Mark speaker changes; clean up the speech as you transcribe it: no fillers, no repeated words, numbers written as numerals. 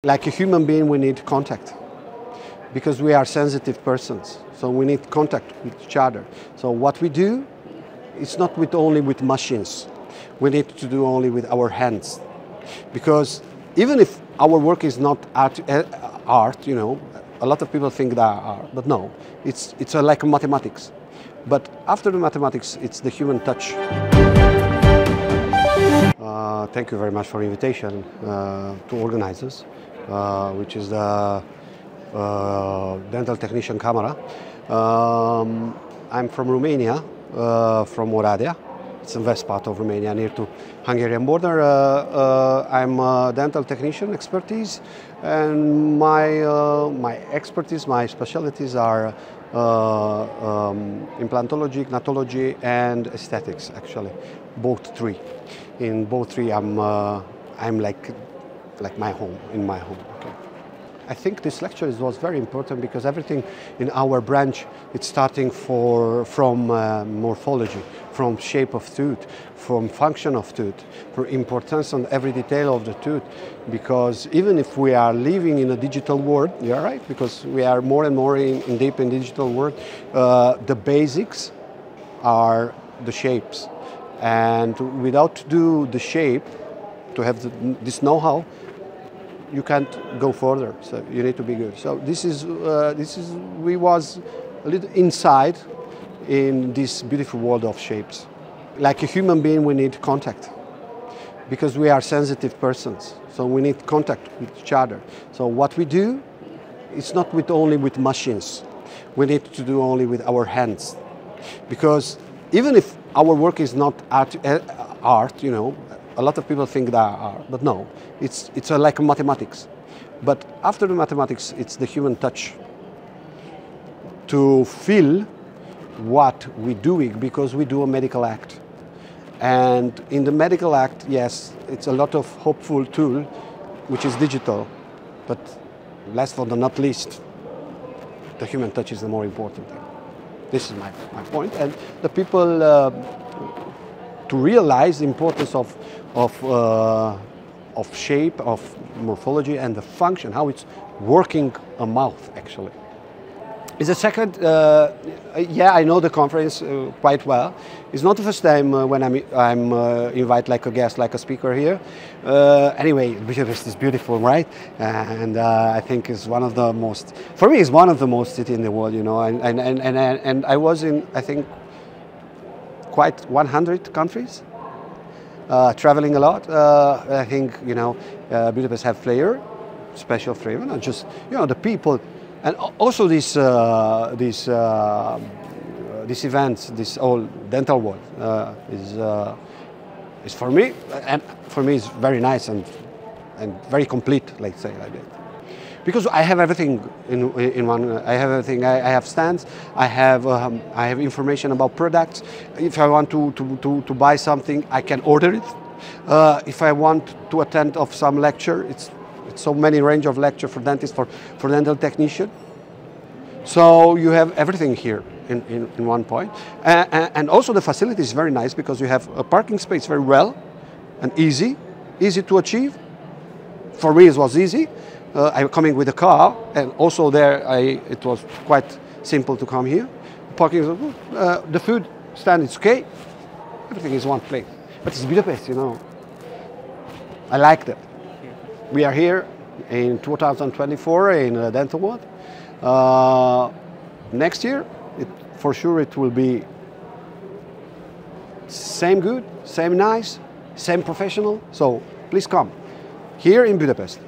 Speaker 1: Like a human being, we need contact because we are sensitive persons. So we need contact with each other. So what we do, it's not only with machines. We need to do only with our hands. Because even if our work is not art, you know, a lot of people think that art, but no, it's like mathematics. But after the mathematics, it's the human touch. Thank you very much for the invitation to organize this, which is the dental technician camera. I'm from Romania, from Oradea. It's the west part of Romania, near to Hungarian border. I'm a dental technician expertise, and my expertise, my specialties are implantology, gnatology, and aesthetics. Actually, both three. In both three, I'm like my home, in my home. Okay. I think this lecture was very important because everything in our branch, it's starting from morphology, from shape of tooth, from function of tooth, from importance on every detail of the tooth. Because even if we are living in a digital world, you're right, because we are more and more in deep in digital world, the basics are the shapes. And without the shape, to have this know-how, you can't go further. So you need to be good. So we was a little inside in this beautiful world of shapes. Like a human being, we need contact because we are sensitive persons. So we need contact with each other. So what we do, it's not only with machines. We need to do only with our hands. Because even if our work is not art, you know, a lot of people think that art, but no, it's like mathematics. But after the mathematics, it's the human touch. To feel what we're doing, because we do a medical act. And in the medical act, yes, it's a lot of hopeful tool, which is digital, but last but not least, the human touch is the more important thing. This is my point. And the people, to realize the importance of shape, of morphology, and the function, how it's working a mouth, actually. Is the second, yeah, I know the conference quite well. It's not the first time when I'm invited like a guest, like a speaker here. Anyway, Budapest is beautiful, right? And I think it's one of the most, for me, it's one of the most cities in the world, you know. And I was in, I think, quite 100 countries, traveling a lot. I think, you know, Budapest have flair, special flavor, not just, you know, the people. And also these events, this whole Dental World is for me, and for me it's very nice and very complete, let's say like that. Because I have everything in one. I have everything. I have stands. I have information about products. If I want to buy something, I can order it. If I want to attend of some lecture, it's so many range of lecture for dentists, for dental technician. So you have everything here in one point. And also the facility is very nice because you have a parking space very well and easy to achieve. For me, it was easy. I'm coming with a car, and also there it was quite simple to come here. Parking is good. The food stand is okay. Everything is one place. But it's Budapest, you know. I like that. We are here in 2024 in Dental World. Next year, for sure it will be same good, same nice, same professional. So please come here in Budapest.